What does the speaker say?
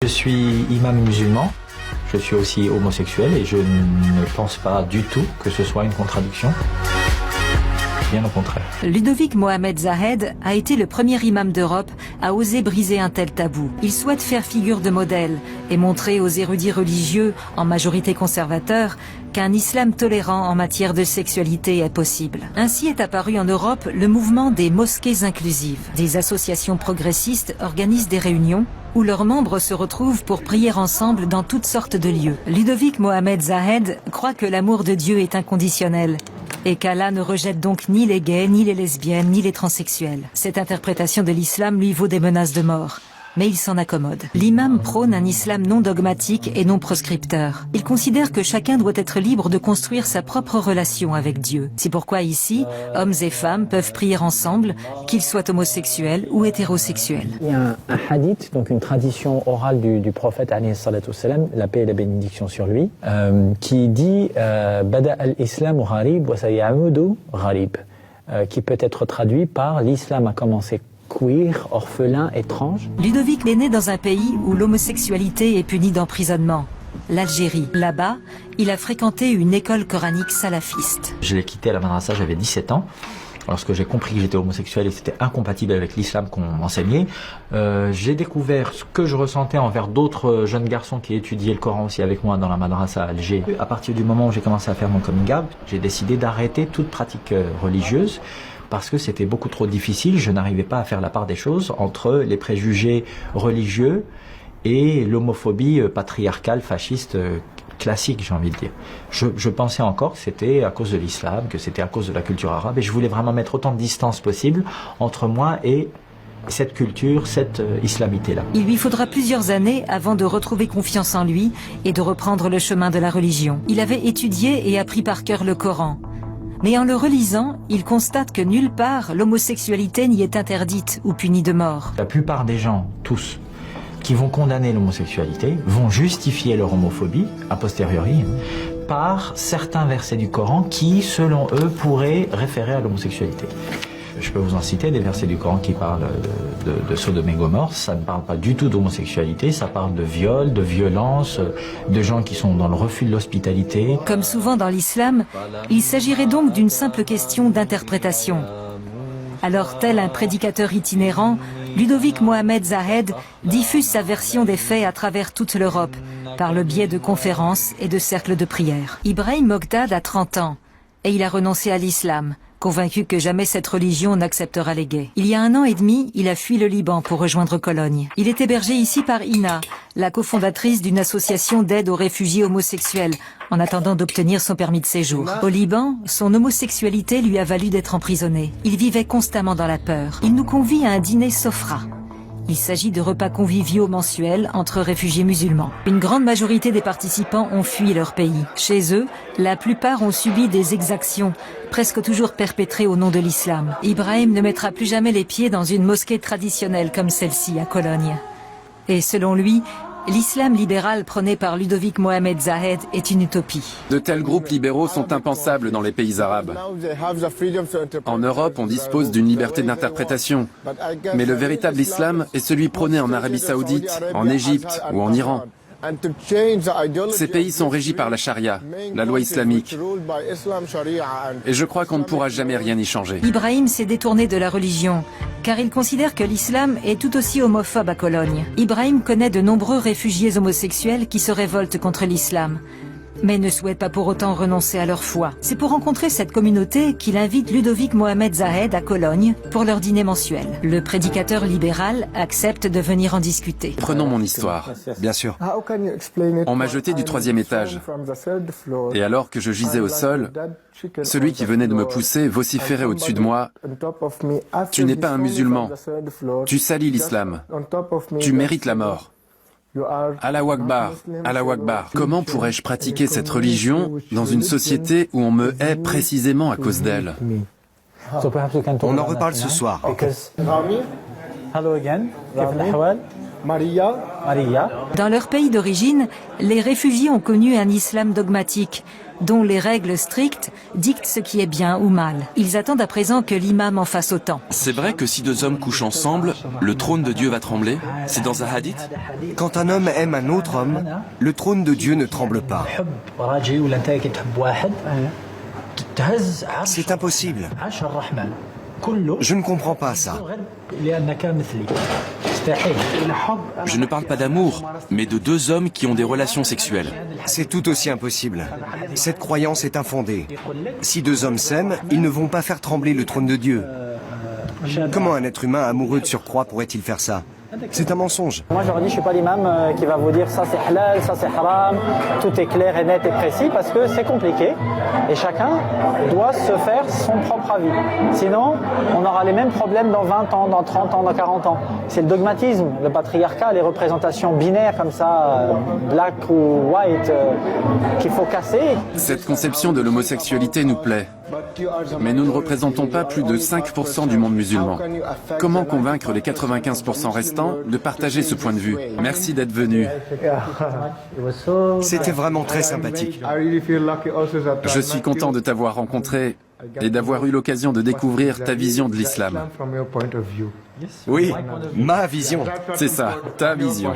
suis imam musulman, je suis aussi homosexuel et je ne pense pas du tout que ce soit une contradiction. Bien au contraire. Ludovic Mohamed Zahed a été le premier imam d'Europe à oser briser un tel tabou. Il souhaite faire figure de modèle et montrer aux érudits religieux, en majorité conservateurs, qu'un islam tolérant en matière de sexualité est possible. Ainsi est apparu en Europe le mouvement des mosquées inclusives. Des associations progressistes organisent des réunions où leurs membres se retrouvent pour prier ensemble dans toutes sortes de lieux. Ludovic Mohamed Zahed croit que l'amour de Dieu est inconditionnel et qu'Allah ne rejette donc ni les gays, ni les lesbiennes, ni les transsexuels. Cette interprétation de l'islam lui vaut des menaces de mort. Mais il s'en accommode. L'imam prône un islam non dogmatique et non proscripteur. Il considère que chacun doit être libre de construire sa propre relation avec Dieu. C'est pourquoi ici, hommes et femmes peuvent prier ensemble, qu'ils soient homosexuels ou hétérosexuels. Il y a un hadith, donc une tradition orale du prophète, alayhi salatu wassalam, la paix et la bénédiction sur lui, qui dit Bada al-Islam gharib wa sayaudu gharib, qui peut être traduit par l'islam a commencé queer, orphelin, étrange. Ludovic est né dans un pays où l'homosexualité est punie d'emprisonnement, l'Algérie. Là-bas, il a fréquenté une école coranique salafiste. Je l'ai quitté à la madrasa, j'avais 17 ans. Lorsque j'ai compris que j'étais homosexuel et que c'était incompatible avec l'islam qu'on m'enseignait, j'ai découvert ce que je ressentais envers d'autres jeunes garçons qui étudiaient le Coran aussi avec moi dans la madrasa à Alger. À partir du moment où j'ai commencé à faire mon coming out, j'ai décidé d'arrêter toute pratique religieuse, parce que c'était beaucoup trop difficile, je n'arrivais pas à faire la part des choses entre les préjugés religieux et l'homophobie patriarcale, fasciste, classique, j'ai envie de dire. Je pensais encore que c'était à cause de l'islam, que c'était à cause de la culture arabe, et je voulais vraiment mettre autant de distance possible entre moi et cette culture, cette islamité-là. Il lui faudra plusieurs années avant de retrouver confiance en lui et de reprendre le chemin de la religion. Il avait étudié et appris par cœur le Coran. Mais en le relisant, il constate que nulle part l'homosexualité n'y est interdite ou punie de mort. La plupart des gens, tous, qui vont condamner l'homosexualité, vont justifier leur homophobie, a posteriori, par certains versets du Coran qui, selon eux, pourraient référer à l'homosexualité. Je peux vous en citer des versets du Coran qui parlent de Sodome et Gomorrhe. Ça ne parle pas du tout d'homosexualité, ça parle de viol, de violence, de gens qui sont dans le refus de l'hospitalité. Comme souvent dans l'islam, il s'agirait donc d'une simple question d'interprétation. Alors, tel un prédicateur itinérant, Ludovic Mohamed Zahed diffuse sa version des faits à travers toute l'Europe, par le biais de conférences et de cercles de prière. Ibrahim Mogdad a 30 ans, et il a renoncé à l'islam, convaincu que jamais cette religion n'acceptera les gays. Il y a 1 an et demi, il a fui le Liban pour rejoindre Cologne. Il est hébergé ici par Ina, la cofondatrice d'une association d'aide aux réfugiés homosexuels, en attendant d'obtenir son permis de séjour. Au Liban, son homosexualité lui a valu d'être emprisonné. Il vivait constamment dans la peur. Il nous convie à un dîner Sofra. Il s'agit de repas conviviaux mensuels entre réfugiés musulmans. Une grande majorité des participants ont fui leur pays. Chez eux, la plupart ont subi des exactions, presque toujours perpétrées au nom de l'islam. Ibrahim ne mettra plus jamais les pieds dans une mosquée traditionnelle comme celle-ci à Cologne. Et selon lui, l'islam libéral prôné par Ludovic Mohamed Zahed est une utopie. De tels groupes libéraux sont impensables dans les pays arabes. En Europe, on dispose d'une liberté d'interprétation. Mais le véritable islam est celui prôné en Arabie Saoudite, en Égypte ou en Iran. Ces pays sont régis par la charia, la loi islamique. Et je crois qu'on ne pourra jamais rien y changer. Ibrahim s'est détourné de la religion, car il considère que l'islam est tout aussi homophobe à Cologne. Ibrahim connaît de nombreux réfugiés homosexuels qui se révoltent contre l'islam, mais ne souhaitent pas pour autant renoncer à leur foi. C'est pour rencontrer cette communauté qu'il invite Ludovic Mohamed Zahed à Cologne pour leur dîner mensuel. Le prédicateur libéral accepte de venir en discuter. Prenons mon histoire. Bien sûr. On m'a jeté du 3e étage. Et alors que je gisais au sol, celui qui venait de me pousser vociférait au-dessus de moi « Tu n'es pas un musulman. Tu salis l'islam. Tu mérites la mort. » Allahu Akbar, Allahu Akbar. Comment pourrais-je pratiquer cette religion dans une société où on me hait précisément à cause d'elle? On en reparle ce soir. Maria. Dans leur pays d'origine, les réfugiés ont connu un islam dogmatique, dont les règles strictes dictent ce qui est bien ou mal. Ils attendent à présent que l'imam en fasse autant. C'est vrai que si deux hommes couchent ensemble, le trône de Dieu va trembler? C'est dans un hadith? Quand un homme aime un autre homme, le trône de Dieu ne tremble pas. C'est impossible. Je ne comprends pas ça. Je ne parle pas d'amour, mais de deux hommes qui ont des relations sexuelles. C'est tout aussi impossible. Cette croyance est infondée. Si deux hommes s'aiment, ils ne vont pas faire trembler le trône de Dieu. Comment un être humain amoureux de surcroît pourrait-il faire ça? C'est un mensonge. Moi j'aurais dit je suis pas l'imam qui va vous dire ça c'est halal, ça c'est haram, tout est clair et net et précis parce que c'est compliqué et chacun doit se faire son propre avis. Sinon on aura les mêmes problèmes dans 20 ans, dans 30 ans, dans 40 ans. C'est le dogmatisme, le patriarcat, les représentations binaires comme ça, black ou white, qu'il faut casser. Cette conception de l'homosexualité nous plaît. Mais nous ne représentons pas plus de 5% du monde musulman. Comment convaincre les 95% restants de partager ce point de vue? Merci d'être venu. C'était vraiment très sympathique. Je suis content de t'avoir rencontré et d'avoir eu l'occasion de découvrir ta vision de l'islam. Oui, ma vision. C'est ça, ta vision.